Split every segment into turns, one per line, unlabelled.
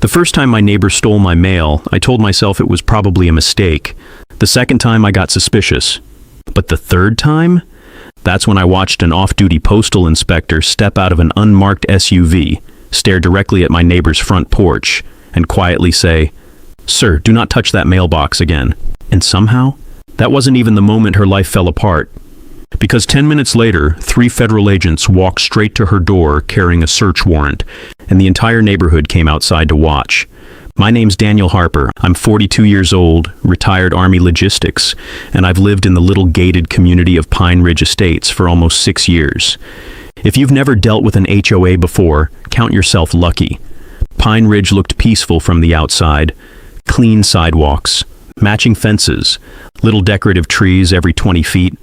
The first time my neighbor stole my mail, I told myself it was probably a mistake. The second time I got suspicious. But the third time? That's when I watched an off-duty postal inspector step out of an unmarked SUV, stare directly at my neighbor's front porch, and quietly say, "Sir, do not touch that mailbox again." And somehow, that wasn't even the moment her life fell apart. Because 10 minutes later, 3 federal agents walked straight to her door carrying a search warrant, and the entire neighborhood came outside to watch. My name's Daniel Harper. I'm 42 years old, retired Army logistics, and I've lived in the little gated community of Pine Ridge Estates for almost 6 years. If you've never dealt with an HOA before, count yourself lucky. Pine Ridge looked peaceful from the outside. Clean sidewalks, matching fences, little decorative trees every 20 feet.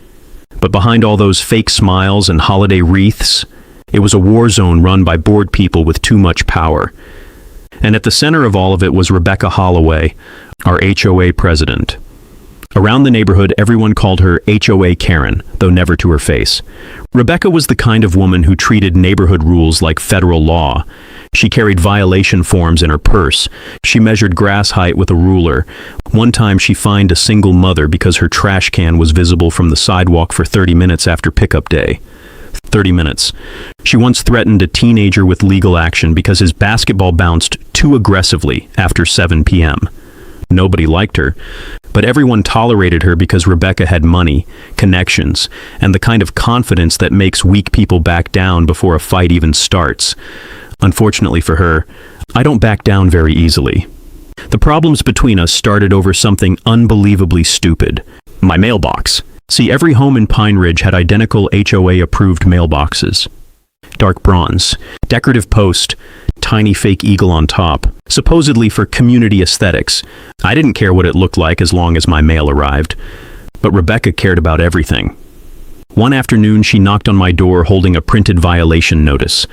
But behind all those fake smiles and holiday wreaths, it was a war zone run by bored people with too much power. And at the center of all of it was Rebecca Holloway, our HOA president. Around the neighborhood, everyone called her HOA Karen, though never to her face. Rebecca was the kind of woman who treated neighborhood rules like federal law. She carried violation forms in her purse. She measured grass height with a ruler. One time she fined a single mother because her trash can was visible from the sidewalk for 30 minutes after pickup day. 30 minutes. She once threatened a teenager with legal action because his basketball bounced too aggressively after 7 p.m. Nobody liked her, but everyone tolerated her because Rebecca had money, connections, and the kind of confidence that makes weak people back down before a fight even starts. Unfortunately for her, I don't back down very easily. The problems between us started over something unbelievably stupid. My mailbox. See, every home in Pine Ridge had identical HOA-approved mailboxes. Dark bronze, decorative post, tiny fake eagle on top, supposedly for community aesthetics. I didn't care what it looked like as long as my mail arrived. But Rebecca cared about everything. One afternoon, she knocked on my door holding a printed violation notice.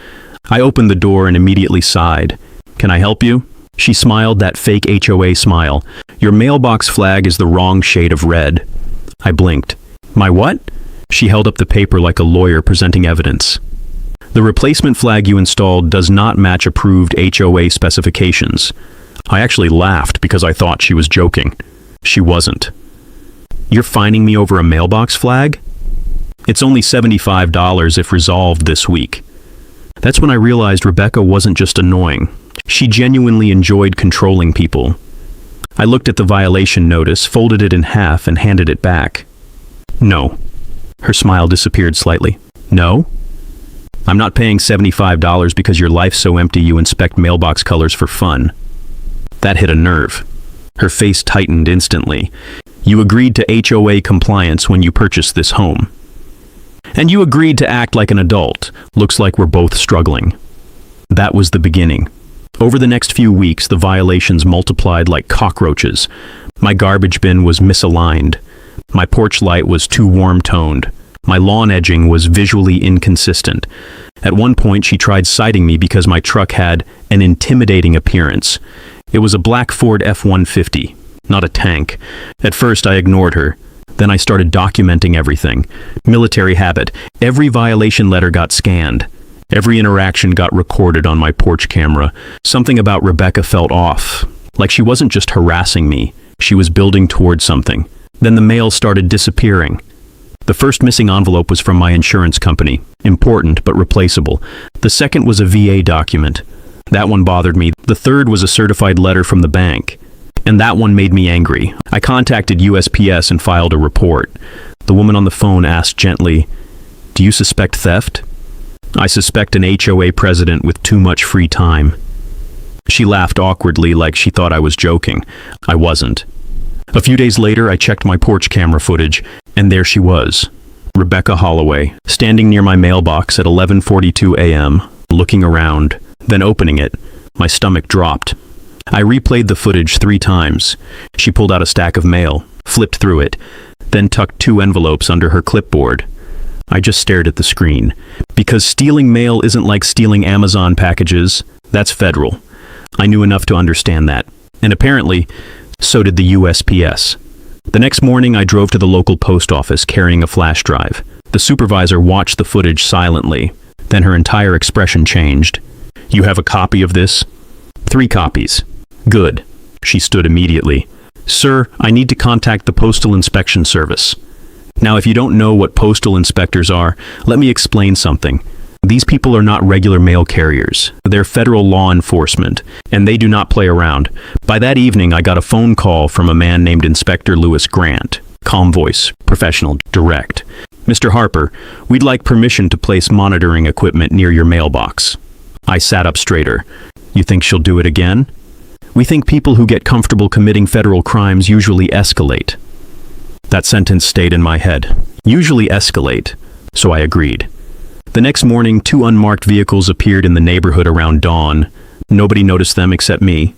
I opened the door and immediately sighed. "Can I help you?" She smiled that fake HOA smile. "Your mailbox flag is the wrong shade of red." I blinked. "My what?" She held up the paper like a lawyer presenting evidence. "The replacement flag you installed does not match approved HOA specifications." I actually laughed because I thought she was joking. She wasn't. "You're fining me over a mailbox flag?" "It's only $75 if resolved this week." That's when I realized Rebecca wasn't just annoying. She genuinely enjoyed controlling people. I looked at the violation notice, folded it in half, and handed it back. "No." Her smile disappeared slightly. "No? I'm not paying $75 because your life's so empty you inspect mailbox colors for fun." That hit a nerve. Her face tightened instantly. "You agreed to HOA compliance when you purchased this home. And you agreed to act like an adult. Looks like we're both struggling." That was the beginning. Over the next few weeks, the violations multiplied like cockroaches. My garbage bin was misaligned. My porch light was too warm-toned. My lawn edging was visually inconsistent. At one point, she tried citing me because my truck had an intimidating appearance. It was a black Ford F-150, not a tank. At first, I ignored her. Then I started documenting everything. Military habit. Every violation letter got scanned. Every interaction got recorded on my porch camera. Something about Rebecca felt off. Like she wasn't just harassing me. She was building towards something. Then the mail started disappearing. The first missing envelope was from my insurance company. Important, but replaceable. The second was a VA document. That one bothered me. The third was a certified letter from the bank. And that one made me angry. I contacted USPS and filed a report. The woman on the phone asked gently, "Do you suspect theft?" "I suspect an HOA president with too much free time." She laughed awkwardly like she thought I was joking. I wasn't. A few days later, I checked my porch camera footage, and there she was, Rebecca Holloway, standing near my mailbox at 11:42 a.m., looking around, then opening it. My stomach dropped. I replayed the footage 3 times. She pulled out a stack of mail, flipped through it, then tucked 2 envelopes under her clipboard. I just stared at the screen. Because stealing mail isn't like stealing Amazon packages. That's federal. I knew enough to understand that. And apparently, so did the USPS. The next morning, I drove to the local post office carrying a flash drive. The supervisor watched the footage silently. Then her entire expression changed. "You have a copy of this?" 3 copies. Good. She stood immediately. Sir, I need to contact the Postal Inspection Service. Now, if you don't know what postal inspectors are, let me explain something. These people are not regular mail carriers. They're federal law enforcement, and they do not play around. By that evening, I got a phone call from a man named Inspector Lewis Grant. Calm voice, professional, direct. Mr. Harper, we'd like permission to place monitoring equipment near your mailbox. I sat up straighter. You think she'll do it again? We think people who get comfortable committing federal crimes usually escalate. That sentence stayed in my head. Usually escalate, so I agreed. The next morning, 2 unmarked vehicles appeared in the neighborhood around dawn. Nobody noticed them except me.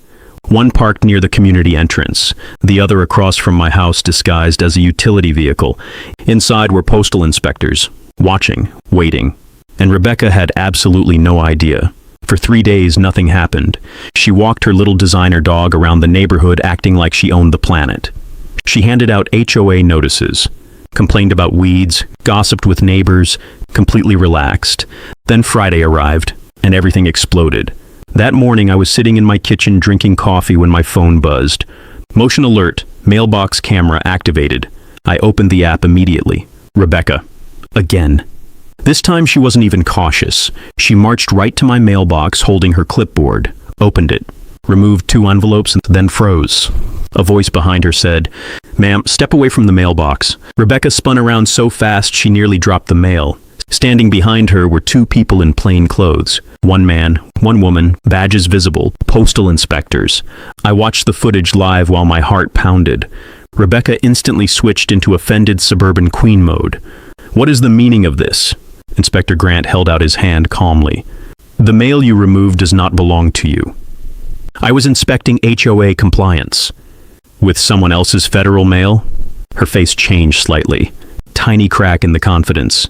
One parked near the community entrance, the other across from my house disguised as a utility vehicle. Inside were postal inspectors, watching, waiting. And Rebecca had absolutely no idea. For 3 days, nothing happened. She walked her little designer dog around the neighborhood acting like she owned the planet. She handed out HOA notices, complained about weeds, gossiped with neighbors, completely relaxed. Then Friday arrived, and everything exploded. That morning, I was sitting in my kitchen drinking coffee when my phone buzzed. Motion alert, mailbox camera activated. I opened the app immediately. Rebecca. Again. This time she wasn't even cautious. She marched right to my mailbox holding her clipboard, opened it, removed 2 envelopes, and then froze. A voice behind her said, "Ma'am, step away from the mailbox." Rebecca spun around so fast she nearly dropped the mail. Standing behind her were 2 people in plain clothes. 1 man, 1 woman, badges visible, postal inspectors. I watched the footage live while my heart pounded. Rebecca instantly switched into offended suburban queen mode. "What is the meaning of this?" Inspector Grant held out his hand calmly. "The mail you removed does not belong to you. I was inspecting HOA compliance." "With someone else's federal mail?" Her face changed slightly. Tiny crack in the confidence.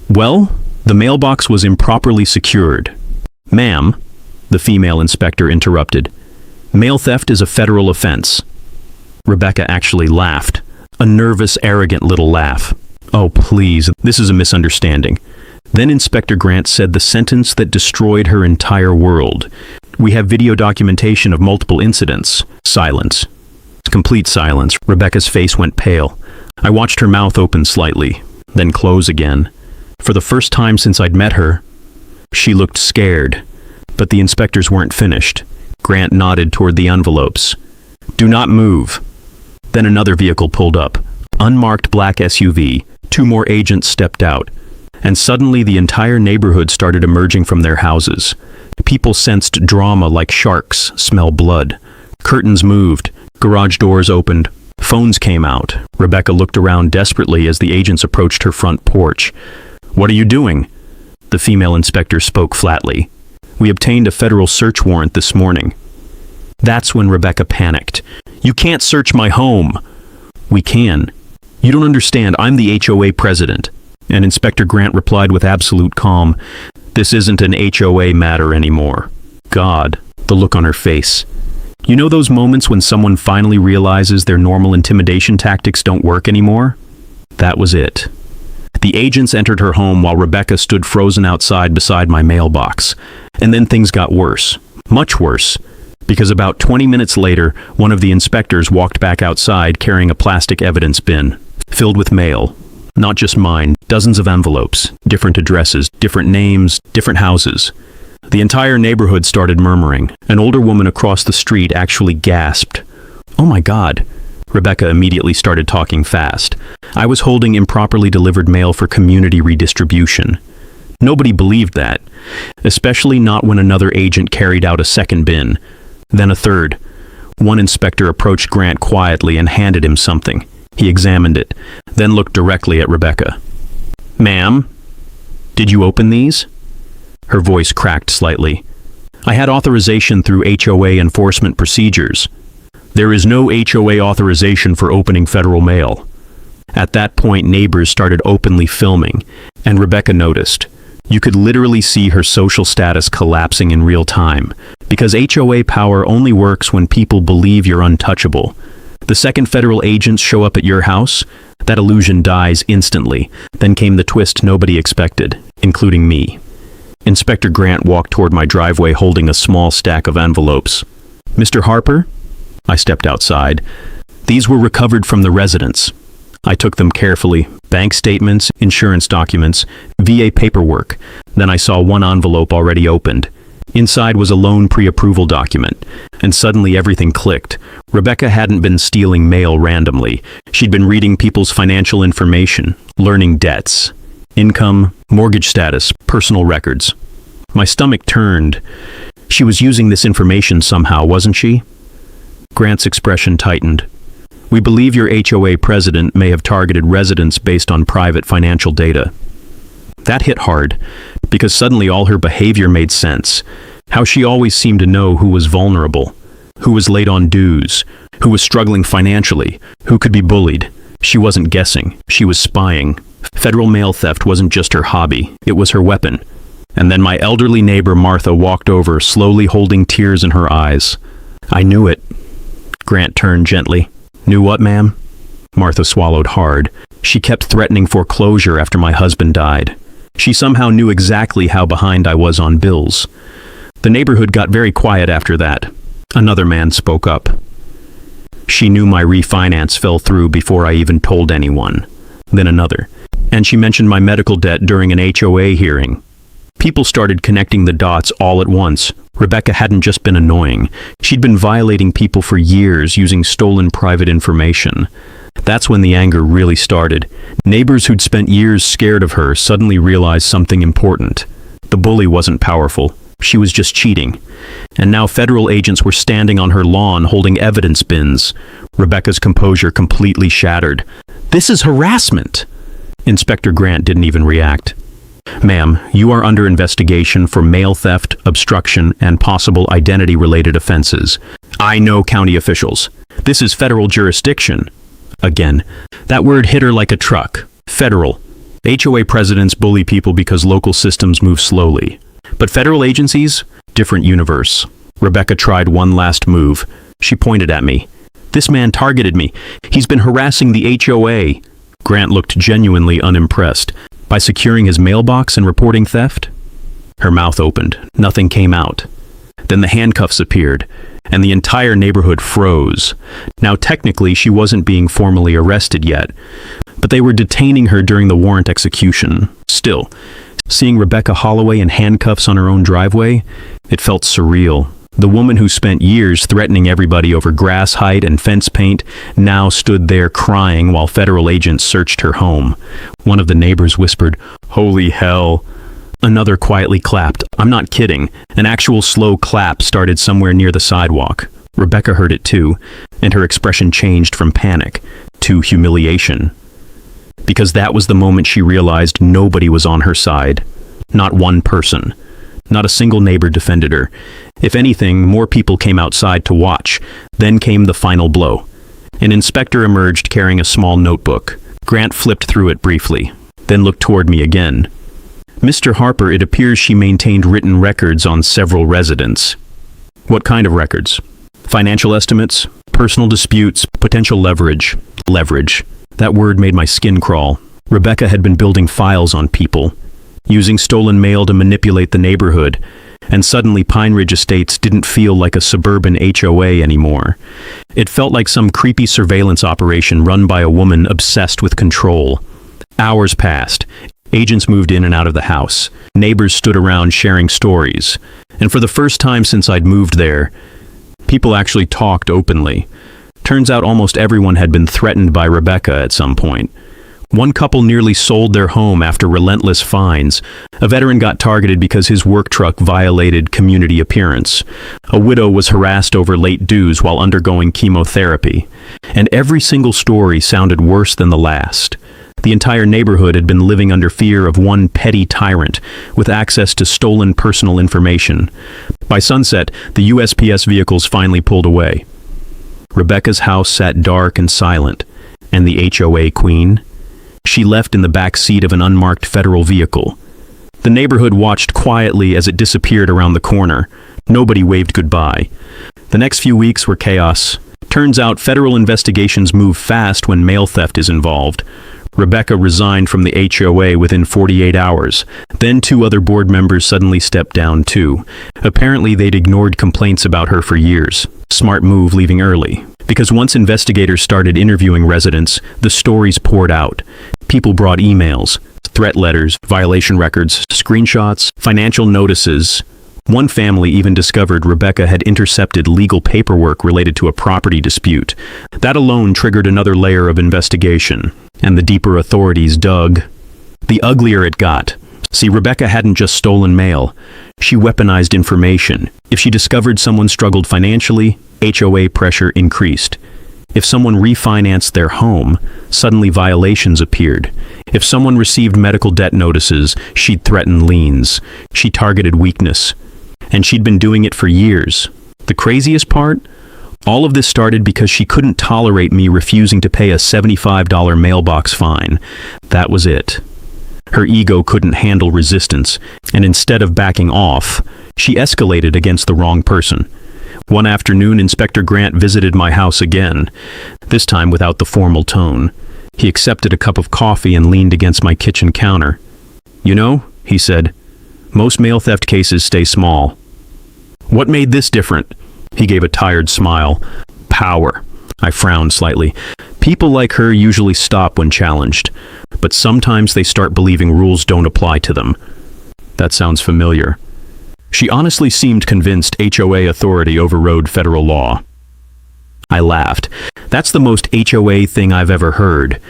Well, the mailbox was improperly secured." "Ma'am," the female inspector interrupted, "mail theft is a federal offense." Rebecca actually laughed. A nervous, arrogant little laugh. "Oh, please, this is a misunderstanding." Then Inspector Grant said the sentence that destroyed her entire world. "We have video documentation of multiple incidents." Silence. Complete silence. Rebecca's face went pale. I watched her mouth open slightly, then close again. For the first time since I'd met her, she looked scared. But the inspectors weren't finished. Grant nodded toward the envelopes. "Do not move." Then another vehicle pulled up. Unmarked black SUV. 2 more agents stepped out. And suddenly the entire neighborhood started emerging from their houses. People sensed drama like sharks smell blood. Curtains moved. Garage doors opened. Phones came out. Rebecca looked around desperately as the agents approached her front porch. "What are you doing?" The female inspector spoke flatly. "We obtained a federal search warrant this morning." That's when Rebecca panicked. "You can't search my home." "We can. You don't understand. I'm the HOA president." And Inspector Grant replied with absolute calm, "This isn't an HOA matter anymore." God, the look on her face. You know those moments when someone finally realizes their normal intimidation tactics don't work anymore? That was it. The agents entered her home while Rebecca stood frozen outside beside my mailbox. And then things got worse. Much worse. Because about 20 minutes later, one of the inspectors walked back outside carrying a plastic evidence bin, filled with mail. Not just mine, dozens of envelopes, different addresses, different names, different houses. The entire neighborhood started murmuring. An older woman across the street actually gasped. "Oh my God." Rebecca immediately started talking fast. I was holding improperly delivered mail for community redistribution. Nobody believed that, especially not when another agent carried out a second bin, then a third. One inspector approached Grant quietly and handed him something. He examined it, then looked directly at Rebecca. "Ma'am, did you open these?" Her voice cracked slightly. "I had authorization through HOA enforcement procedures." "There is no HOA authorization for opening federal mail." At that point, neighbors started openly filming, and Rebecca noticed. You could literally see her social status collapsing in real time, because HOA power only works when people believe you're untouchable. The second federal agents show up at your house, that illusion dies instantly. Then came the twist nobody expected, including me. Inspector Grant walked toward my driveway holding a small stack of envelopes. "Mr. Harper?" I stepped outside. These were recovered from the residence. I took them carefully. Bank statements, insurance documents, VA paperwork. Then I saw one envelope already opened. Inside was a loan pre-approval document. And suddenly everything clicked. Rebecca hadn't been stealing mail randomly. She'd been reading people's financial information, learning debts, income, mortgage status, personal records. My stomach turned. She was using this information somehow, wasn't she? Grant's expression tightened. "We believe your HOA president may have targeted residents based on private financial data." That hit hard, because suddenly all her behavior made sense. How she always seemed to know who was vulnerable, who was late on dues, who was struggling financially, who could be bullied. She wasn't guessing, she was spying. Federal mail theft wasn't just her hobby, it was her weapon. And then my elderly neighbor Martha walked over, slowly holding tears in her eyes. "I knew it." Grant turned gently. "Knew what, ma'am?" Martha swallowed hard. She kept threatening foreclosure after my husband died. She somehow knew exactly how behind I was on bills. The neighborhood got very quiet after that. Another man spoke up. "She knew my refinance fell through before I even told anyone." Then another. "And she mentioned my medical debt during an HOA hearing." People started connecting the dots all at once. Rebecca hadn't just been annoying. She'd been violating people for years using stolen private information. That's when the anger really started. Neighbors who'd spent years scared of her suddenly realized something important. The bully wasn't powerful. She was just cheating. And now federal agents were standing on her lawn holding evidence bins. Rebecca's composure completely shattered. "This is harassment!" Inspector Grant didn't even react. "Ma'am, you are under investigation for mail theft, obstruction, and possible identity-related offenses. I know county officials. This is federal jurisdiction." Again, that word hit her like a truck. Federal. HOA presidents bully people because local systems move slowly. But federal agencies? Different universe. Rebecca tried one last move. She pointed at me. "This man targeted me. He's been harassing the HOA." Grant looked genuinely unimpressed. "By securing his mailbox and reporting theft?" Her mouth opened. Nothing came out. Then the handcuffs appeared, and the entire neighborhood froze. Now technically she wasn't being formally arrested yet, but they were detaining her during the warrant execution. Still, seeing Rebecca Holloway in handcuffs on her own driveway, it felt surreal. The woman who spent years threatening everybody over grass height and fence paint now stood there crying while federal agents searched her home. One of the neighbors whispered, "Holy hell." Another quietly clapped. I'm not kidding. An actual slow clap started somewhere near the sidewalk. Rebecca heard it too, and her expression changed from panic to humiliation. Because that was the moment she realized nobody was on her side. Not one person. Not a single neighbor defended her. If anything, more people came outside to watch. Then came the final blow. An inspector emerged carrying a small notebook. Grant flipped through it briefly, then looked toward me again. "Mr. Harper, it appears she maintained written records on several residents." "What kind of records?" "Financial estimates, personal disputes, potential leverage." Leverage. That word made my skin crawl. Rebecca had been building files on people, using stolen mail to manipulate the neighborhood, and suddenly Pine Ridge Estates didn't feel like a suburban HOA anymore. It felt like some creepy surveillance operation run by a woman obsessed with control. Hours passed. Agents moved in and out of the house. Neighbors stood around sharing stories. And for the first time since I'd moved there, people actually talked openly. Turns out almost everyone had been threatened by Rebecca at some point. One couple nearly sold their home after relentless fines. A veteran got targeted because his work truck violated community appearance. A widow was harassed over late dues while undergoing chemotherapy. And every single story sounded worse than the last. The entire neighborhood had been living under fear of one petty tyrant with access to stolen personal information. By sunset, the USPS vehicles finally pulled away. Rebecca's house sat dark and silent, and the HOA queen? She left in the back seat of an unmarked federal vehicle. The neighborhood watched quietly as it disappeared around the corner. Nobody waved goodbye. The next few weeks were chaos. Turns out federal investigations move fast when mail theft is involved. Rebecca resigned from the HOA within 48 hours. Then 2 other board members suddenly stepped down too. Apparently they'd ignored complaints about her for years. Smart move leaving early. Because once investigators started interviewing residents, the stories poured out. People brought emails, threat letters, violation records, screenshots, financial notices. One family even discovered Rebecca had intercepted legal paperwork related to a property dispute. That alone triggered another layer of investigation, and the deeper authorities dug. The uglier it got. See, Rebecca hadn't just stolen mail. She weaponized information. If she discovered someone struggled financially, HOA pressure increased. If someone refinanced their home, suddenly violations appeared. If someone received medical debt notices, she'd threaten liens. She targeted weakness. And she'd been doing it for years. The craziest part? All of this started because she couldn't tolerate me refusing to pay a $75 mailbox fine. That was it. Her ego couldn't handle resistance, and instead of backing off, she escalated against the wrong person. One afternoon, Inspector Grant visited my house again, this time without the formal tone. He accepted a cup of coffee and leaned against my kitchen counter. "You know," he said, "most mail theft cases stay small." "What made this different?" He gave a tired smile. "Power." I frowned slightly. People like her usually stop when challenged, but sometimes they start believing rules don't apply to them. That sounds familiar. She honestly seemed convinced HOA authority overrode federal law. I laughed. That's the most HOA thing I've ever heard.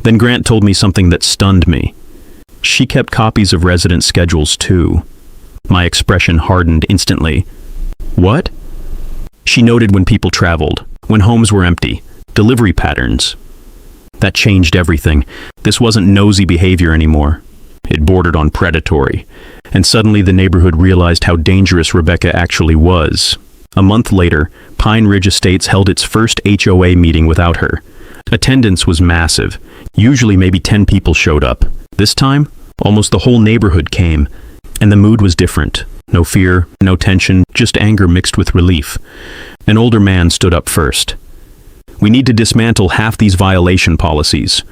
Then Grant told me something that stunned me. She kept copies of resident schedules too. My expression hardened instantly. What? She noted when people traveled, when homes were empty, delivery patterns. That changed everything. This wasn't nosy behavior anymore. It bordered on predatory. And suddenly the neighborhood realized how dangerous Rebecca actually was. A month later, Pine Ridge Estates held its first HOA meeting without her. Attendance was massive. Usually maybe 10 people showed up. This time, almost the whole neighborhood came. And the mood was different. No fear, no tension, just anger mixed with relief. An older man stood up first. "We need to dismantle half these violation policies."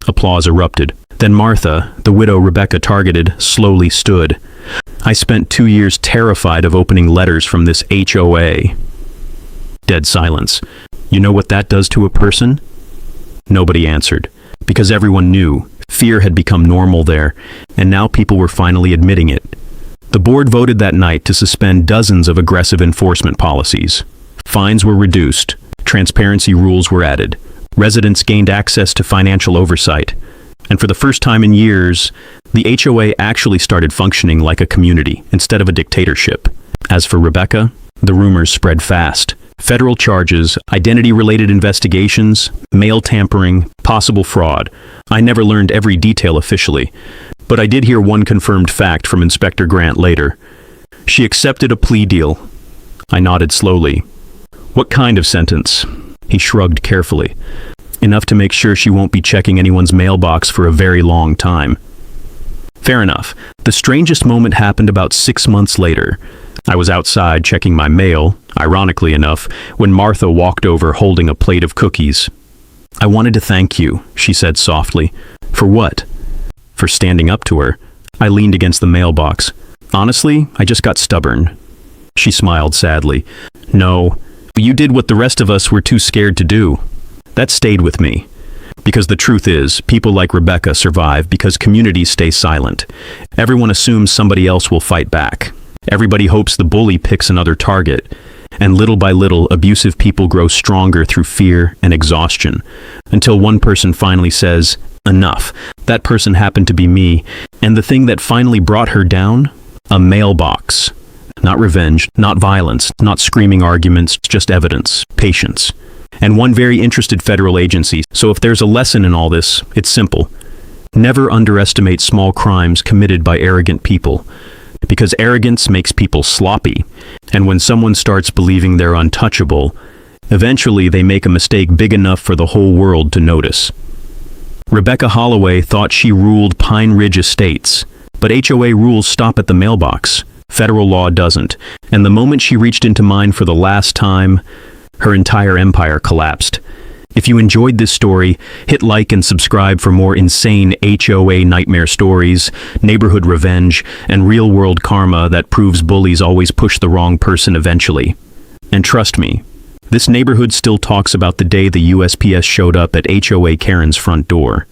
Applause erupted. Then Martha, the widow Rebecca targeted, slowly stood. "I spent 2 years terrified of opening letters from this HOA." Dead silence. "You know what that does to a person?" Nobody answered, because everyone knew. Fear had become normal there, and now people were finally admitting it. The board voted that night to suspend dozens of aggressive enforcement policies. Fines were reduced, transparency rules were added, residents gained access to financial oversight, and for the first time in years, the HOA actually started functioning like a community instead of a dictatorship. As for Rebecca, the rumors spread fast. Federal charges, identity-related investigations, mail tampering, possible fraud. I never learned every detail officially, but I did hear one confirmed fact from Inspector Grant later. She accepted a plea deal. I nodded slowly. "What kind of sentence?" He shrugged carefully. "Enough to make sure she won't be checking anyone's mailbox for a very long time." Fair enough. The strangest moment happened about 6 months later. I was outside checking my mail, ironically enough, when Martha walked over holding a plate of cookies. "I wanted to thank you," she said softly. "For what?" "For standing up to her." I leaned against the mailbox. "Honestly, I just got stubborn." She smiled sadly. "No, you did what the rest of us were too scared to do." That stayed with me. Because the truth is, people like Rebecca survive because communities stay silent. Everyone assumes somebody else will fight back. Everybody hopes the bully picks another target. And little by little, abusive people grow stronger through fear and exhaustion. Until one person finally says, "Enough." That person happened to be me. And the thing that finally brought her down? A mailbox. Not revenge, not violence, not screaming arguments, just evidence, patience. And one very interested federal agency. So if there's a lesson in all this, it's simple. Never underestimate small crimes committed by arrogant people. Because arrogance makes people sloppy. And when someone starts believing they're untouchable, eventually they make a mistake big enough for the whole world to notice. Rebecca Holloway thought she ruled Pine Ridge Estates, but HOA rules stop at the mailbox. Federal law doesn't. And the moment she reached into mine for the last time, her entire empire collapsed. If you enjoyed this story, hit like and subscribe for more insane HOA nightmare stories, neighborhood revenge, and real-world karma that proves bullies always push the wrong person eventually. And trust me, this neighborhood still talks about the day the USPS showed up at HOA Karen's front door.